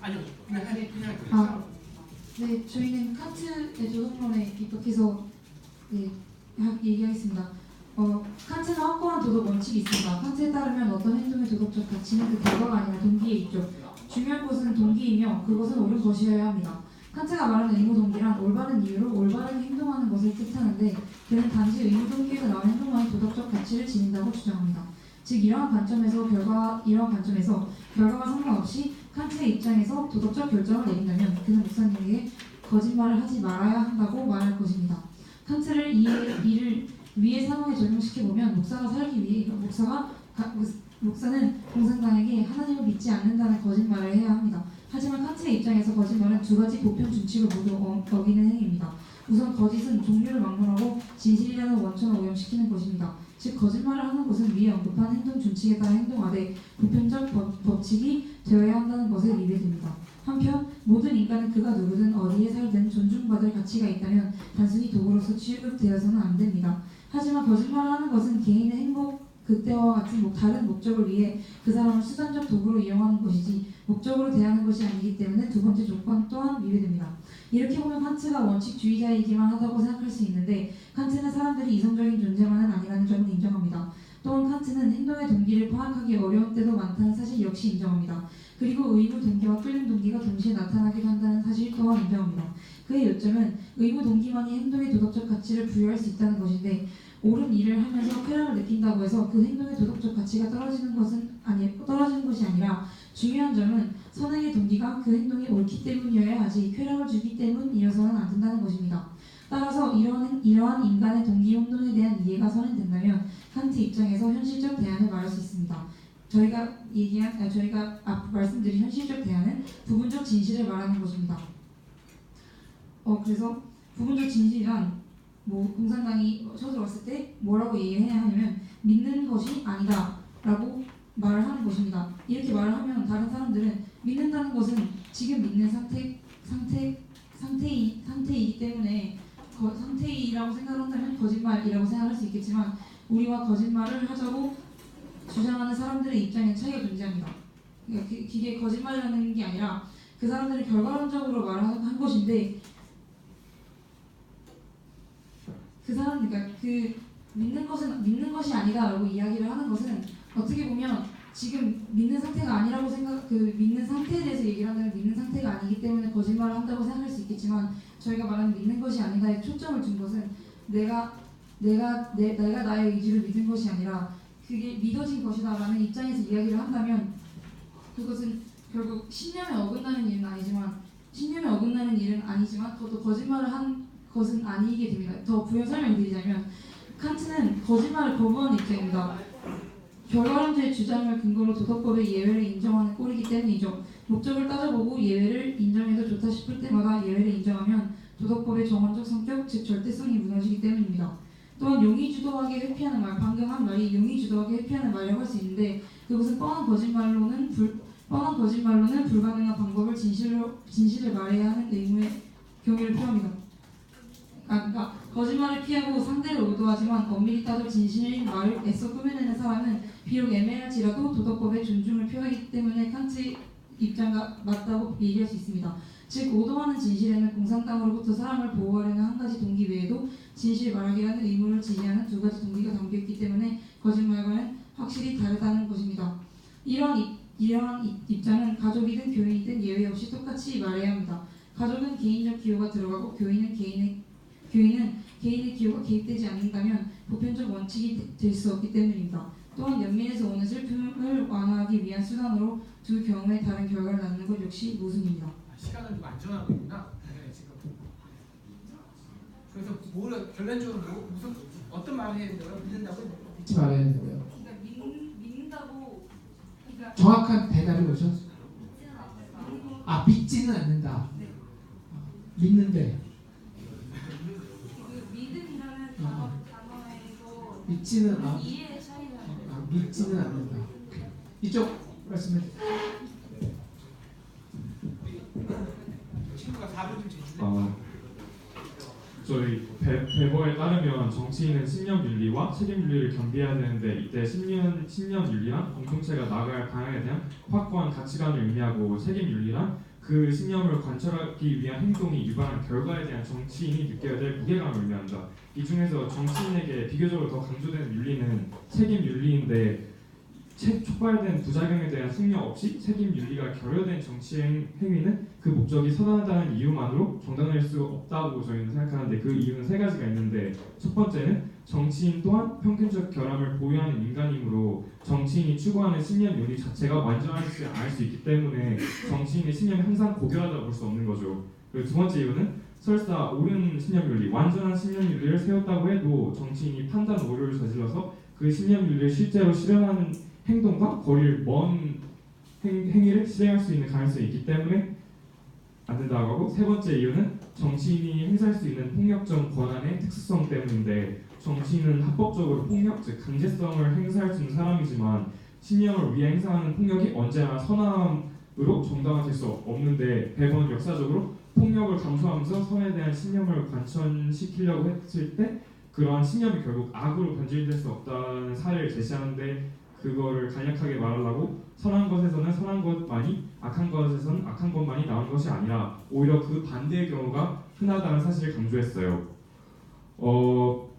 아니요, 그냥 네, 저희는 칸트의 도덕론에 입각해서 얘기하겠습니다. 칸트는 확고한 도덕 원칙이 있습니다. 칸트에 따르면 어떤 행동의 도덕적 가치는 그 결과가 아니라 동기에 있죠. 중요한 것은 동기이며 그것은 옳은 것이어야 합니다. 칸트가 말하는 의무 동기란 올바른 이유로 올바른 행동하는 것을 뜻하는데 그는 단지 의무 동기에서 나온 행동만이 도덕적 가치를 지닌다고 주장합니다. 즉 이러한 관점에서 결과와 상관없이 칸트의 입장에서 도덕적 결정을 내린다면 그는 목사님에게 거짓말을 하지 말아야 한다고 말할 것입니다. 칸트를 이를 위의 상황에 적용시켜보면 목사가 살기 위해 목사는 공산당에게 하나님을 믿지 않는다는 거짓말을 해야 합니다. 하지만 칸트의 입장에서 거짓말은 두 가지 보편 준칙을 모두 어기는 행위입니다. 우선 거짓은 종류를 막론하고 진실이라는 원천을 오염시키는 것입니다. 즉 거짓말을 하는 것은 위에 언급한 행동 준칙에 따라 행동하되 보편적 법칙이 되어야 한다는 것을 위배됩니다. 한편 모든 인간은 그가 누구든 어디에 살든 존중받을 가치가 있다면 단순히 도구로서 취급되어서는 안 됩니다. 하지만 거짓말을 하는 것은 개인의 행복 그때와 같은 다른 목적을 위해 그 사람을 수단적 도구로 이용하는 것이지 목적으로 대하는 것이 아니기 때문에 두 번째 조건 또한 위배됩니다. 이렇게 보면 칸트가 원칙주의자이기만 하다고 생각할 수 있는데 칸트는 사람들이 이성적인 존재만은 아니라는 점을 인정합니다. 또한 칸트는 행동의 동기를 파악하기 어려운 때도 많다는 사실 역시 인정합니다. 그리고 의무 동기와 끌림 동기가 동시에 나타나기도 한다는 사실 또한 인정합니다. 그의 요점은 의무 동기만이 행동의 도덕적 가치를 부여할 수 있다는 것인데 옳은 일을 하면서 쾌락을 느낀다고 해서 그 행동의 도덕적 가치가 떨어지는 것이 아니라 중요한 점은 선행의 동기가 그 행동이 옳기 때문이어야 하지 쾌락을 주기 때문이어서는 안 된다는 것입니다. 따라서 이러한 인간의 동기 혼돈에 대한 이해가 선행된다면 칸트 입장에서 현실적 대안을 말할 수 있습니다. 저희가 말씀드린 현실적 대안은 부분적 진실을 말하는 것입니다. 그래서 부분적 진실이란 공산당이 쳐들어왔을 때 뭐라고 얘기해야 하냐면 믿는 것이 아니다 라고 말을 하는 것입니다. 이렇게 말을 하면 다른 사람들은 믿는다는 것은 지금 믿는 상태이기 때문에 상태이라고 생각한다면 거짓말이라고 생각할 수 있겠지만 우리와 거짓말을 하자고 주장하는 사람들의 입장에 차이가 존재합니다. 그러니까 그게 거짓말이라는 게 아니라 그 사람들이 결과론적으로 말한 것인데 그 믿는 것이 아니다라고 이야기를 하는 것은 어떻게 보면 지금 믿는 상태가 아니라고 믿는 상태에 대해서 얘기를 한다면 믿는 상태가 아니기 때문에 거짓말을 한다고 생각할 수 있겠지만 저희가 말하는 믿는 것이 아니다에 초점을 준 것은 내가 나의 의지를 믿은 것이 아니라 그게 믿어진 것이다라는 입장에서 이야기를 한다면 그것은 결국 신념에 어긋나는 일은 아니지만 그것도 거짓말을 한 것은 아니게 됩니다. 더 부연 설명드리자면 칸트는 거짓말을 거부하는 입장입니다. 결과론주의 주장을 근거로 도덕법의 예외를 인정하는 꼴이기 때문이죠. 목적을 따져보고 예외를 인정해도 좋다 싶을 때마다 예외를 인정하면 도덕법의 정원적 성격, 즉 절대성이 무너지기 때문입니다. 또한 용의주도하게 회피하는 말, 방금 한 말이 용의주도하게 회피하는 말이라고 할 수 있는데 그것은 뻔한 거짓말로는 불가능한 방법을 진실을 말해야 하는 의무의 경우를 표합니다. 그러니까 거짓말을 피하고 상대를 의도하지만 엄밀히 따져 진실인 말을 애써 꾸며내는 사람은 비록 애매할지라도 도덕법의 존중을 표하기 때문에 칸트의 입장과 맞다고 얘기할 수 있습니다. 즉 오도하는 진실에는 공산당으로부터 사람을 보호하려는 한 가지 동기 외에도 진실 말하게 하는 의무를 지니하는 두 가지 동기가 담겨있기 때문에 거짓말과는 확실히 다르다는 것입니다. 이러한 입장은 가족이든 교인이든 예외 없이 똑같이 말해야 합니다. 가족은 개인적 기호가 들어가고 교인은 개인의 기호가 개입되지 않는다면 보편적 원칙이 될 수 없기 때문입니다. 또한 연민에서 오는 슬픔을 완화하기 위한 수단으로 두 경우의 다른 결과를 낳는 것 역시 모순입니다. 시간을 좀 안전하고 있구나. 네, 지금. 그래서 결론적으로 무슨 어떤 말을 해야 된다고요? 믿는다고? 믿지 말아야 된다고요. 그러니까 믿는다고 정확한 대답이 뭐죠? 믿지는 않는다. 믿는데. 믿음이라는 단어에서 믿지는 이해의 차이가 믿지는 않는다. 이쪽 말씀해. 친구가 답을 좀 제출해. 저희 배버에 따르면 정치인은 신념 윤리와 책임 윤리를 겸비해야 되는데 이때 신념 윤리란 공동체가 나아갈 방향에 대한 확고한 가치관을 의미하고 책임 윤리란 그 신념을 관철하기 위한 행동이 유발한 결과에 대한 정치인이 느껴야 될 무게감을 의미한다. 이 중에서 정치인에게 비교적으로 더 강조되는 윤리는 책임 윤리인데 촉발된 부작용에 대한 숙려 없이 책임 윤리가 결여된 정치 행위는 그 목적이 선하다는 이유만으로 정당할 수 없다고 저희는 생각하는데 그 이유는 세 가지가 있는데 첫 번째는 정치인 또한 평균적 결함을 보유하는 인간이므로 정치인이 추구하는 신념 윤리 자체가 완전하지 않을 수 있기 때문에 정치인의 신념이 항상 고결하다고 볼 수 없는 거죠. 그리고 두 번째 이유는 설사 옳은 신념 윤리, 완전한 신념 윤리를 세웠다고 해도 정치인이 판단 오류를 저질러서 그 신념 윤리를 실제로 실현하는 행동과 거리를 먼 행위를 실행할 수 있는 가능성이 있기 때문에 안 된다고 하고 세 번째 이유는 정치인이 행사할 수 있는 폭력적 권한의 특수성 때문인데 정치인은 합법적으로 폭력, 즉 강제성을 행사할 수 있는 사람이지만 신념을 위해 행사하는 폭력이 언제나 선함으로 정당화될 수 없는데 배번은 역사적으로 폭력을 감수하면서 선에 대한 신념을 관철시키려고 했을 때 그러한 신념이 결국 악으로 변질될 수 없다는 사례를 제시하는데 그거를 간략하게 말하려고 선한 것에서는 선한 것만이 악한 것에서는 악한 것만이 나온 것이 아니라 오히려 그 반대의 경우가 흔하다는 사실을 강조했어요.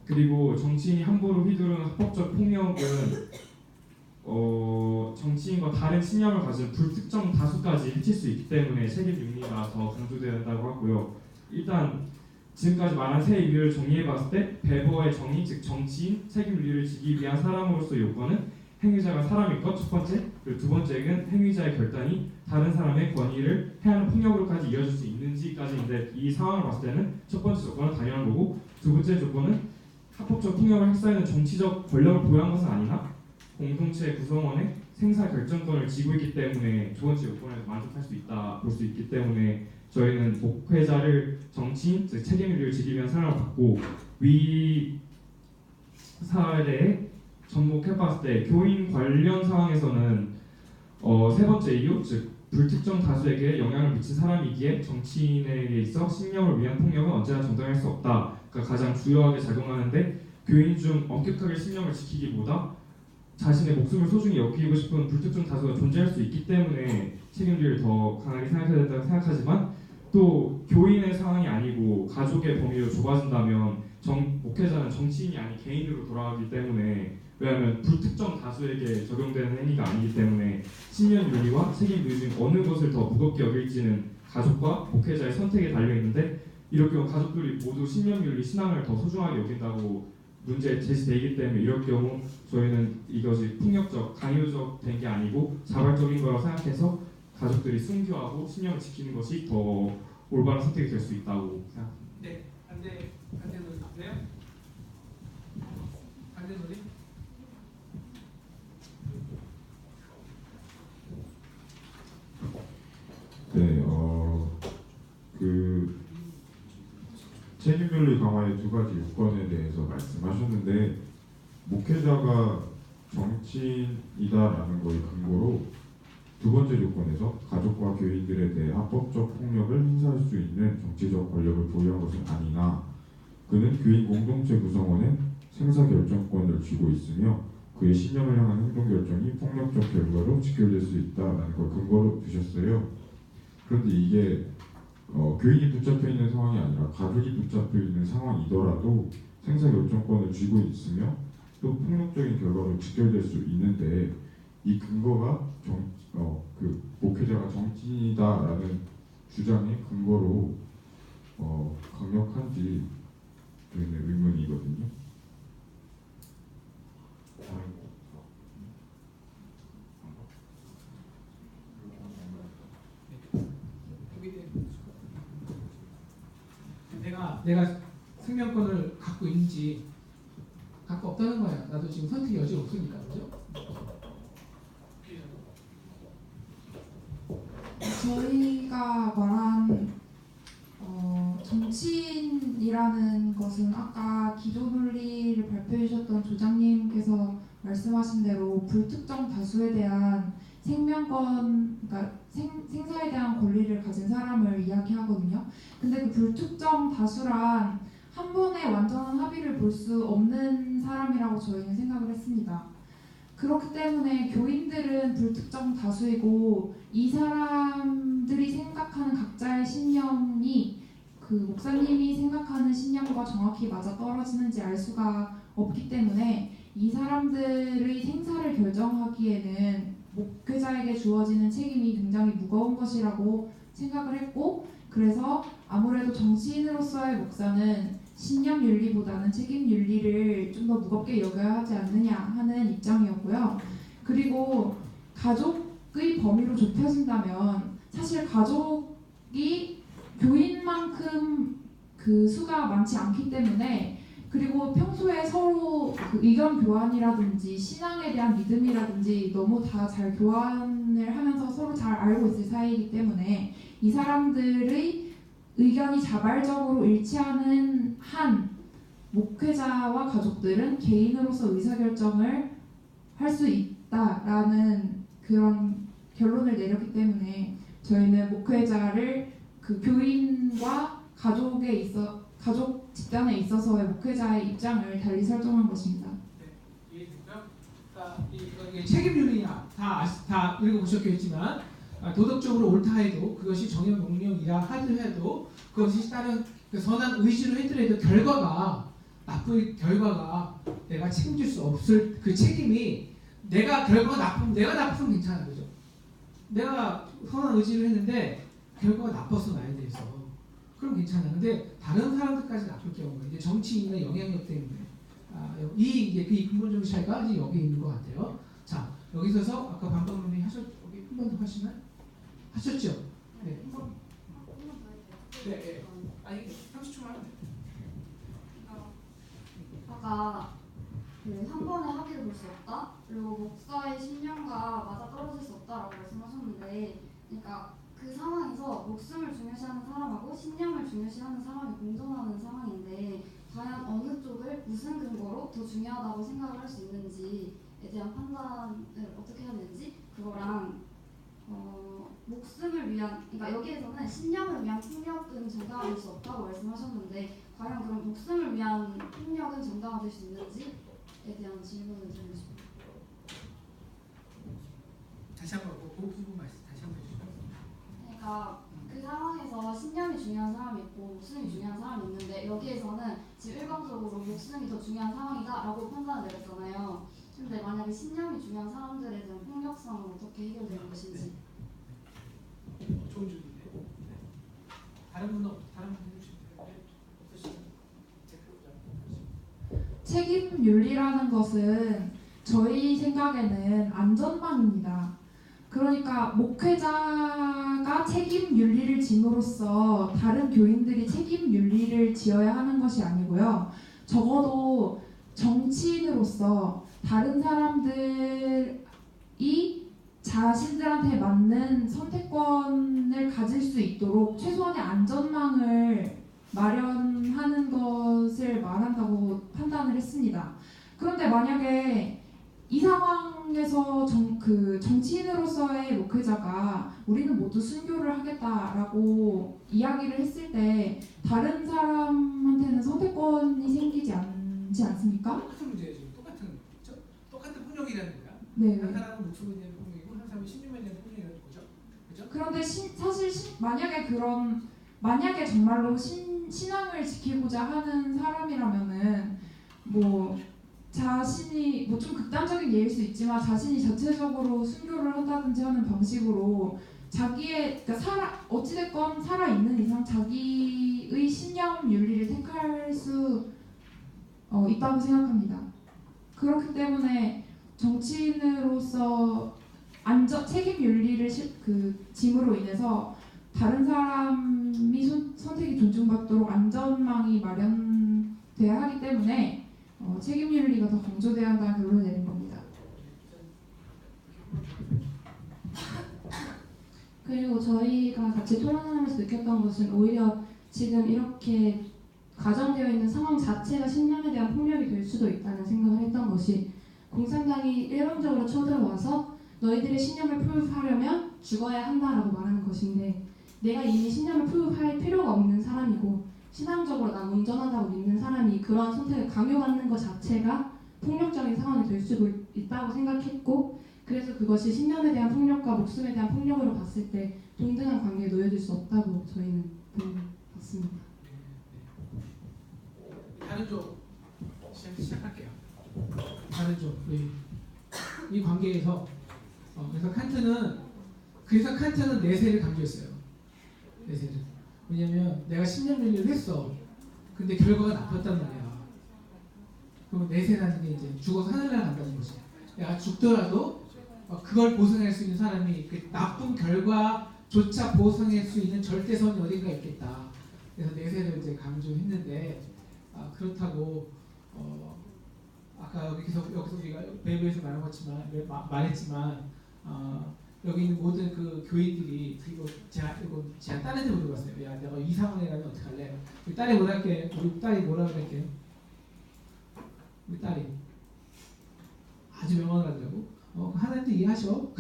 그리고 정치인이 함부로 휘두르는 합법적 폭력은 정치인과 다른 신념을 가진 불특정 다수까지 해칠 수 있기 때문에 책임 윤리가 더 강조되어야 한다고 하고요. 일단 지금까지 말한 세 이유를 정리해봤을 때 배버의 정의, 즉 정치인, 책임 윤리를 지키기 위한 사람으로서의 요건은 행위자가 사람일 것 첫 번째, 그리고 두 번째는 행위자의 결단이 다른 사람의 권위를 해하는 폭력으로까지 이어질 수 있는지까지인데 이 상황을 봤을 때는 첫 번째 조건은 당연한 거고 두 번째 조건은 합법적 폭력을 행사하는 정치적 권력을 보유한 것은 아니나 공동체 구성원의 생사 결정권을 쥐고 있기 때문에 두 번째 요건에서 만족할 수 있다 볼 수 있기 때문에 저희는 목회자를 정치인, 즉 책임을 지키기 위한 사람을 받고 위 사례에 접목해봤을 때 교인 관련 상황에서는 세 번째 이유, 즉 불특정 다수에게 영향을 미친 사람이기에 정치인에게 있어 신념을 위한 폭력은 언제나 정당할 수 없다. 그러니까 가장 주요하게 작용하는데 교인 중 엄격하게 신념을 지키기보다 자신의 목숨을 소중히 여기고 싶은 불특정 다수가 존재할 수 있기 때문에 책임을 더 강하게 생각해야 된다고 생각하지만 또 교인의 상황이 아니고 가족의 범위로 좁아진다면 목회자는 정치인이 아닌 개인으로 돌아가기 때문에 왜냐하면 불특정 다수에게 적용되는 행위가 아니기 때문에 신념 윤리와 책임 윤리 중 어느 것을 더 무겁게 여길지는 가족과 목회자의 선택에 달려 있는데 이럴 경우 가족들이 모두 신념 윤리 신앙을 더 소중하게 여긴다고 문제 제시되기 때문에 이럴 경우 저희는 이것이 폭력적, 강요적 된 게 아니고 자발적인 거라고 생각해서 가족들이 순교하고 신념을 지키는 것이 더 올바른 선택이 될 수 있다고 생각합니다. 네, 반대 논의 있으세요? 반대 논의? 네, 그 책임윤리 강화의 두 가지 요건에 대해서 말씀하셨는데 목회자가 정치인이다라는 거의 근거로 두 번째 조건에서 가족과 교인들에 대해 합법적 폭력을 행사할 수 있는 정치적 권력을 보유한 것은 아니나 그는 교인 공동체 구성원의 생사 결정권을 쥐고 있으며 그의 신념을 향한 행동 결정이 폭력적 결과로 직결될 수 있다라는 걸 근거로 두셨어요. 그런데 이게 교인이 붙잡혀 있는 상황이 아니라 가족이 붙잡혀 있는 상황이더라도 생사 결정권을 쥐고 있으며 또 폭력적인 결과로 직결될 수 있는데 이 근거가 그 목회자가 정치인이다라는 주장의 근거로 강력한지 저희는 의문이거든요. 내가 생명권을 갖고 있는지 갖고 없다는 거야. 나도 지금 선택의 여지가 없으니까, 그죠? 저희가 말한 정치인이라는 것은 아까 기존 논리를 발표해 주셨던 조장님께서 말씀하신 대로 불특정 다수에 대한 생명권, 그러니까 생사에 대한 권리를 가진 사람을 이야기하거든요. 근데 그 불특정 다수란 한 번에 완전한 합의를 볼 수 없는 사람이라고 저희는 생각을 했습니다. 그렇기 때문에 교인들은 불특정 다수이고 이 사람들이 생각하는 각자의 신념이 그 목사님이 생각하는 신념과 정확히 맞아 떨어지는지 알 수가 없기 때문에 이 사람들의 생사를 결정하기에는 목회자에게 주어지는 책임이 굉장히 무거운 것이라고 생각을 했고, 그래서 아무래도 정치인으로서의 목사는 신념 윤리보다는 책임 윤리를 좀 더 무겁게 여겨야 하지 않느냐 하는 입장이었고요. 그리고 가족의 범위로 좁혀진다면 사실 가족이 교인만큼 그 수가 많지 않기 때문에, 그리고 평소에 서로 그 의견 교환이라든지 신앙에 대한 믿음이라든지 너무 다 잘 교환을 하면서 서로 잘 알고 있을 사이이기 때문에 이 사람들의 의견이 자발적으로 일치하는 한 목회자와 가족들은 개인으로서 의사결정을 할 수 있다라는 그런 결론을 내렸기 때문에 저희는 목회자를 그 교인과 가족 집단에 있어서의 목회자의 입장을 달리 설정한 것입니다. 이해됐고요. 이게 책임윤리냐 다 읽어보셨겠지만 도덕적으로 옳다 해도 그것이 정형 명령이라 하더라도 그것이 다른 선한 의지로 했더라도 나쁜 결과가 내가 책임질 수 없을 그 책임이 결과가 나쁘면 괜찮아, 그죠? 내가 선한 의지를 했는데 결과가 나빴어 나에 대해서 그럼 괜찮아. 근데 다른 사람들까지 나쁠 경우가 이제 정치인의 영향력 때문에 이 근본적인 차이가 이제 여기 있는 것 같아요. 자, 여기 있어서 아까 방법론이 하셨 여기 한 번 더 하시나요? 하셨죠? 네. 네. 아니 30초만 하면 돼요. 아까 한 번에 합의를 볼 수 없다? 그리고 목사의 신념과 맞아 떨어질 수 없다라고 말씀하셨는데, 그러니까 그 상황에서 목숨을 중요시하는 사람하고 신념을 중요시하는 사람이 공존하는 상황인데 과연 어느 쪽을 무슨 근거로 더 중요하다고 생각을 할 수 있는지에 대한 판단을 어떻게 해야 되는지, 그거랑 목숨을 위한, 그러니까 여기에서는 신념을 위한 폭력은 정당화될 수 없다고 말씀하셨는데 과연 그럼 목숨을 위한 폭력은 정당화될 수 있는지에 대한 질문을 드리고 싶습니다. 다시 한번 그 부분 말씀 다시 한번 해주시죠. 그러니까 그 상황에서 신념이 중요한 사람이 있고 목숨이 중요한 사람이 있는데 여기에서는 지금 일방적으로 목숨이 더 중요한 상황이다라고 판단을 내렸잖아요. 근데 만약에 신념이 중요한 사람들에 대한 폭력성은 어떻게 해결되는 것인지. 좋은 질문인데. 다른 분은 해주시면 돼요. 없으시면 책임 윤리라는 것은 저희 생각에는 안전망입니다. 그러니까 목회자가 책임 윤리를 짐으로써 다른 교인들이 책임 윤리를 지어야 하는 것이 아니고요. 적어도 정치인으로서 다른 사람들이 자신들한테 맞는 선택권을 가질 수 있도록 최소한의 안전망을 마련하는 것을 말한다고 판단을 했습니다. 그런데 만약에 이 상황에서 정치인으로서의 목회자가 우리는 모두 순교를 하겠다라고 이야기를 했을 때 다른 사람한테는 선택권이 생기지 않지 않습니까? 똑같은 문제예요. 지금 똑같은 폭력이라는 거야. 네. 한 사람은 목숨에 대한 폭력이고 한 사람은 신념에 대한 폭력이라는 거죠. 그죠? 그런데 사실 만약에 정말로 신앙을 지키고자 하는 사람이라면은 자신이 좀 극단적인 예일 수 있지만 자신이 자체적으로 순교를 한다든지 하는 방식으로 그러니까 어찌됐건 살아 있는 이상 자기의 신념 윤리를 택할 수 있다고 생각합니다. 그렇기 때문에 정치인으로서 책임 윤리를 짐으로 인해서 다른 사람이 선택이 존중받도록 안전망이 마련돼야 하기 때문에 책임 윤리가 더 강조돼야 한다는 결론을 내린 겁니다. 그리고 저희가 같이 토론하면서 느꼈던 것은 오히려 지금 이렇게 가정되어 있는 상황 자체가 신념에 대한 폭력이 될 수도 있다는 생각을 했던 것이, 공산당이 일방적으로 쳐들어와서 너희들의 신념을 프루프하려면 죽어야 한다라고 말하는 것인데, 내가 이미 신념을 프루프할 필요가 없는 사람이고 신앙적으로 난 온전하다고 믿는 사람이 그러한 선택을 강요받는 것 자체가 폭력적인 상황이 될 수도 있다고 생각했고, 그래서 그것이 신념에 대한 폭력과 목숨에 대한 폭력으로 봤을 때 동등한 관계에 놓여질 수 없다고 저희는 봤습니다. 다른 쪽 시작할게요. 다른 쪽 이 관계에서 그래서 칸트는 내세를 강조했어요. 내세를. 왜냐면 내가 10년 윤리를 했어. 근데 결과가 나빴단 말이야. 그럼 내세라는 게 이제 죽어서 하늘나라 간다는 거지. 내가 죽더라도 그걸 보상할 수 있는 사람이 그 나쁜 결과조차 보상할 수 있는 절대선이 어딘가 있겠다. 그래서 내세를 이제 강조했는데 그렇다고 아까 여기서 우리가 배부에서 말했지만 여기 있는 모든 그 교인들이 그리고 제가 딸한테 물어봤어요. 야, 내가 이 상황에 가면 어떡할래? 우리 딸이 뭐라 할게? 우리 딸이 뭐라 그럴게요? 우리 딸이 아주 명언을 하더라고. 하나님도 이해하셔.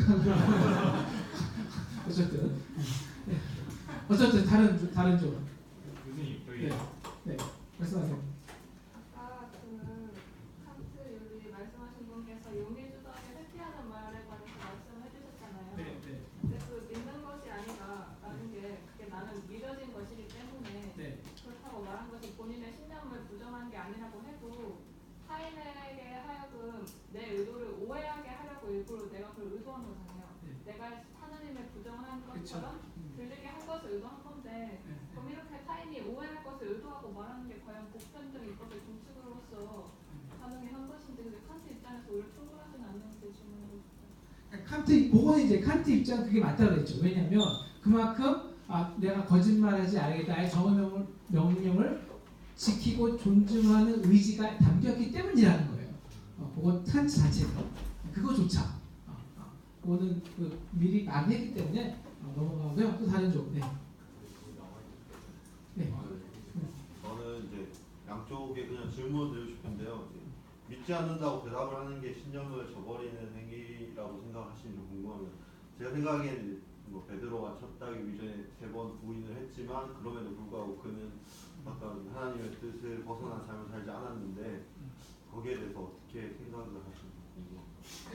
어쨌든 다른 쪽. 교수님 저희 네, 말씀하세요. 아까 칸트 윤리 말씀하신 분께서 용의주장에 회피하는 말에 관해서 말씀을 해주셨잖아요. 네. 근데 그 믿는 것이 아니다라는 게 그게 나는 믿어진 것이기 때문에 네. 그렇다고 말한 것이 본인의 신념을 부정한 게 아니라고 해도 타인에게 하여금 내 의도를 오해하게 하려고 일부러 내가 그걸 의도한 거잖아요. 네. 내가 하나님을 부정한 것처럼 들리게 한 것을 의도한 건데 그럼 이렇게 타인이 오해할 것을 의도하고 말하는 게 과연 보편적 입법의 준칙으로서 가능한 것인지 근데 칸트 입장에서 오히려 충분하지는 않는지 질문하고 싶어요. 그거는 이제 칸트 입장 그게 맞다고 그랬죠. 왜냐하면 그만큼 내가 거짓말하지 않겠다의 정의 명령을 지키고 존중하는 의지가 담겼기 때문이라는 거예요. 그거 칸트 자체가 그거조차 그거는 미리 말했기 때문에 넘어가고요. 또 다른 쪽. 네. 저는 이제 양쪽에 그냥 질문을 드리고 싶은데요. 믿지 않는다고 대답을 하는 게 신념을 저버리는 행위라고 생각하시는지 궁금합니다. 제가 생각하기에는 베드로가 첫 따기 이전에 3번 부인을 했지만 그럼에도 불구하고 그는 어떤 하나님의 뜻을 벗어난 삶을 살지 않았는데 거기에 대해서 어떻게 생각을 하시는지.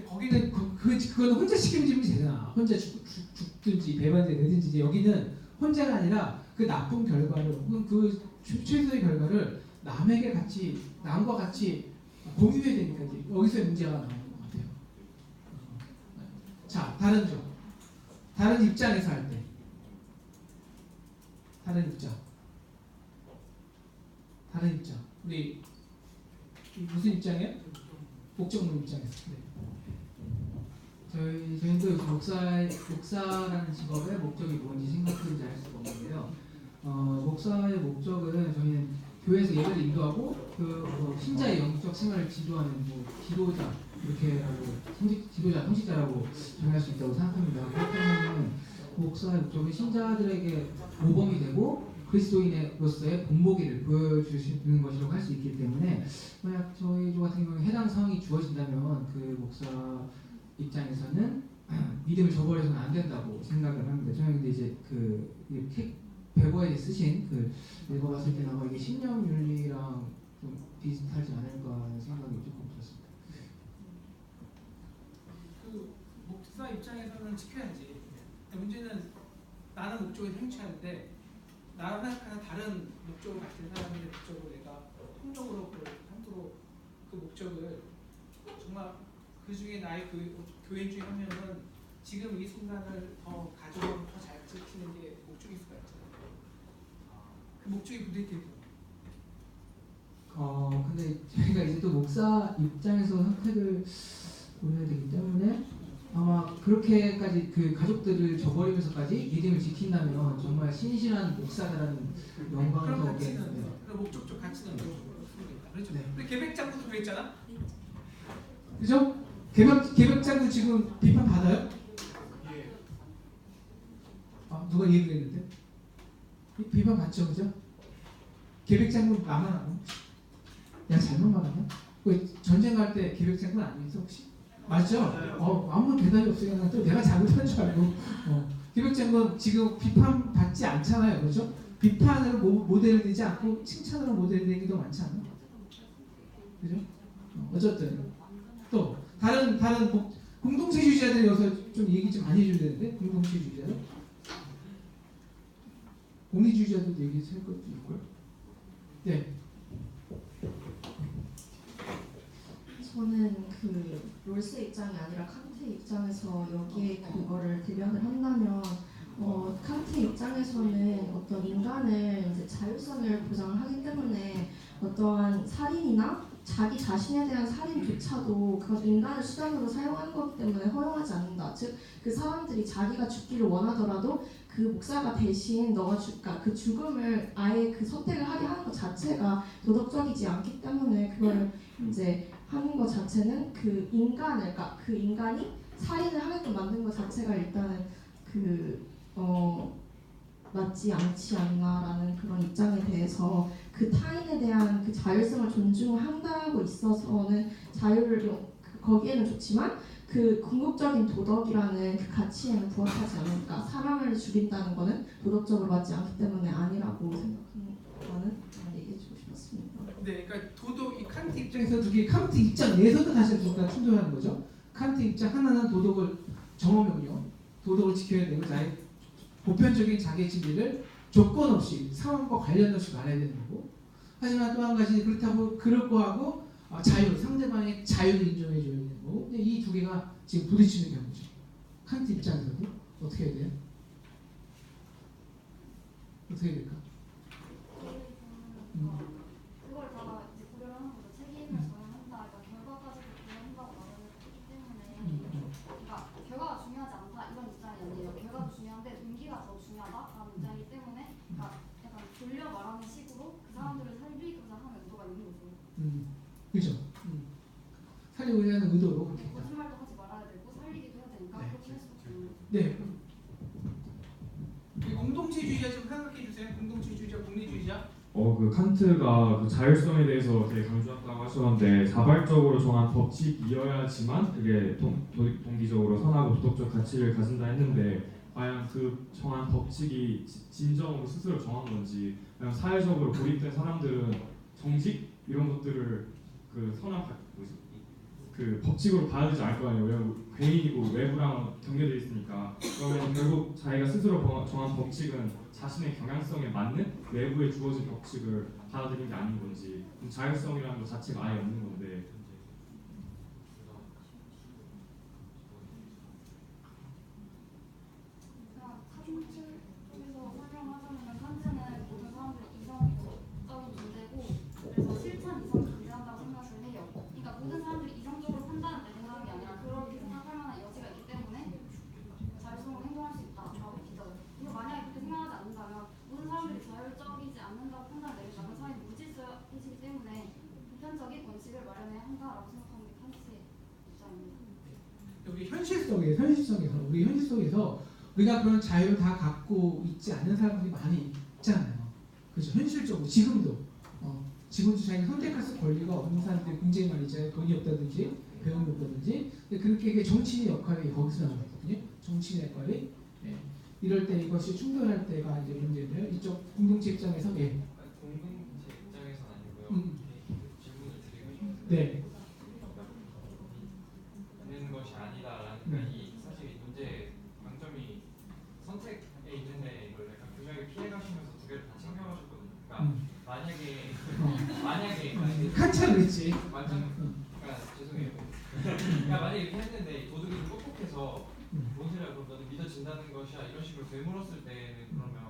거기는 그거는 혼자 책임지면 되잖아. 혼자 죽든지 배반이 되든지. 이제 여기는 혼자가 아니라 그 나쁜 결과를 혹은 그 최소의 결과를 남과 같이 공유해야 되니까 이제 여기서 문제가 나오는 것 같아요. 자, 다른 입장에서 할 때. 다른 입장. 우리 무슨 입장이에요? 목적론 입장에서. 네. 저희도 목사라는 직업의 목적이 뭔지 생각하는지 알 수가 없는데요. 목사의 목적은 저희는 교회에서 예배를 인도하고 신자의 영적 생활을 지도하는 지도자 이렇게 하고 통직자라고 정의할 수 있다고 생각합니다. 그렇다면 목사의 목적은 신자들에게 모범이 되고 그리스도인으로서의 본보기를 보여주시는 것이라고 할 수 있기 때문에 만약 저희 조 같은 경우에 해당 상황이 주어진다면 그 목사 입장에서는 믿음을 저버려서는 안 된다고 생각을 합니다. 저는 근데 이제 베버에 쓰신 읽어봤을 때는 아마 이게 신념 윤리랑 좀 비슷하지 않을까 하는 생각이 조금 들었습니다. 그 목사 입장에서는 지켜야지. 문제는 나는 목적을 행취하는데 나랑 생각하는 다른 목적을 가진 사람의 목적을 내가 통적으로 함부로 그 목적을 정말 그 중에 나의 교인 중에 한 명은 지금 이 순간을 더 가족을 더 잘 지키는 게 목적일 수가 있잖아요. 그 목적이 부딪히고. 근데 저희가 이제 또 목사 입장에서 선택을 보내야 되기 때문에 아마 그렇게까지 그 가족들을 저버리면서까지 믿음을 지킨다면 정말 신실한 목사라는 영광을 그런 얻게 됩니다. 가치는 그 목적적 가치는 없습니다. 그렇죠. 네. 우리 계백장군도 그랬잖아. 그죠? 계백장군 지금 비판 받아요? 예. 누가 얘기를 했는데? 비판 받죠, 그죠? 계백장군 나만 하고? 내가 잘못 말하나? 전쟁 갈 때 계백장군 아니겠어 혹시? 맞죠? 아무 대답이 없으니까 또 내가 잘못한 줄 알고. 계백장군 지금 비판 받지 않잖아요, 그렇죠? 비판으로 모델이 되지 않고 칭찬으로 모델이 되는 게 더 많지 않나? 그죠? 어쨌든 또 다른 공동체주의자들이 여기서 좀 얘기 좀 많이 해줘야 되는데 공동체주의자들 공리주의자들도 얘기할 것도 있고요. 네. 저는 그 롤스 입장이 아니라 칸트 입장에서 여기에 그거를 대변을 한다면 칸트 입장에서는 어떤 인간을 이제 자율성을 보장을 하기 때문에 어떠한 살인이나 자기 자신에 대한 살인조차도 그건 인간을 수단으로 사용하는 거기 때문에 허용하지 않는다. 즉 그 사람들이 자기가 죽기를 원하더라도 그 목사가 대신 너가 그러니까 그 죽음을 아예 그 선택을 하게 하는 것 자체가 도덕적이지 않기 때문에 그걸 이제 하는 것 자체는 그 인간을 그러니까 그 인간이 살인을 하게끔 만든 것 자체가 일단은 맞지 않지 않나라는 그런 입장에 대해서 그 타인에 대한 그 자율성을 존중한다고 있어서는 자유를 거기에는 좋지만 그 궁극적인 도덕이라는 그 가치에는 부합하지 않으니까 사람을 죽인다는 거는 도덕적으로 맞지 않기 때문에 아니라고 생각하는 얘기해주고 싶었습니다. 네, 그러니까 도덕 이 칸트 입장에서 두 개, 칸트 입장 내에서도 사실 뭔가 충돌하는 거죠. 칸트 입장 하나는 도덕을 정어명령, 도덕을 지켜야 되고 나의 보편적인 자기 진리를 조건 없이 상황과 관련 없이 말해야 되는 거고. 하지만 또 한 가지 그렇다고 그럴 거하고 자유, 상대방의 자유를 인정해 줘야 되는 거고. 이 두 개가 지금 부딪히는 경우죠. 칸트 입장에서도 어떻게 해야 돼요? 어떻게 해야 될까? 그걸 다 이제 고려를 하는 거죠. 책임을 져야 한다. 그러니까 결과까지도 고려한다고 말을 했기 때문에 그러니까 결과가 중요하지 않다 이런 입장이 아니에요. 결과도 중요한데 동기가 더 중요하다라는 입장이기 때문에 그러니까 약간 돌려 말하는 식으로 그 사람들을 살리고자 하는 의도가 있는 거죠. 그렇죠. 살리고자 하는 의도로 그렇게 했다. 거짓말도 하지 말아야 되고 살리기도 해야 되니까 네. 그렇게 할 수밖에 없는 거죠. 네. 이 공동체주의자 좀 생각해 주세요. 공동체주의자, 공리주의자. 그 칸트가 그 자율성에 대해서 되게 강조한다고 하셨는데 자발적으로 정한 법칙이어야지만 그게 동기적으로 선하고 도덕적 가치를 가진다 했는데 과연 그 정한 법칙이 진정으로 스스로 정한 건지 그냥 사회적으로 고립된 사람들은 정직 이런 것들을 그 선한 그 법칙으로 받아들이지 않을 거 아니에요. 왜냐면 개인이고 외부랑 경계되어 있으니까. 그러면 결국 자기가 스스로 정한 법칙은 자신의 경향성에 맞는 외부에 주어진 법칙을 받아들이는 게 아닌 건지 자율성이라는 것 자체가 아예 없는 건데 칸트 쪽에서 설명하자면 칸트는 모든 사람들이 이성적인 존재고 그래서 실천 이성을 존재한다고 생각을 해요. 그러니까 모든 사람들이 이성적으로 판단을 내린다는 게 아니라 그렇게 생각할 만한 여지가 있기 때문에 자율성으로 행동할 수 있다라고 믿어요. 그리고 만약에 그렇게 생각하지 않는다면 모든 사람들이 자율적이지 않는다고 판단을 내린다면 사회 무질서이기 때문에 보편적인 원칙을 마련해야 한다라고 생각하는 게 칸트의 입장입니다. 우리 현실성에서 우리 현실 속에서 우리가 그런 자유를 다 갖고 있지 않는 사람들이 많이 있잖아요. 그렇죠. 현실적으로 지금도 자기가 선택할 수 권리가 없는 사람들이 굉장히 많이 있잖아요. 돈이 없다든지 배움이 없다든지. 근데 그렇게 정치인의 역할이 거기서 나오거든요. 정치인의 역할이 이럴 때 이것이 충돌할 때가 이제 문제인데요. 이쪽 공동체 입장에서 공동체 입장에서는 아니고요. 질문을 드리고 싶은데 네. 있는 것이 아니다라는 그러니까 이 사실 이 문제의 강점이 선택에 있는데 이걸 약간 교묘하게 피해가시면서 두 개를 다 챙겨가셨거든요. 그러니까 만약에 칸트가 그랬지. 그러니까 죄송해요. 그러니까 만약에 이렇게 했는데 도덕이 좀 뻑뻑해서 뭔 소리야 그럼 너는 믿어진다는 것이야 이런 식으로 되물었을 때는 그러면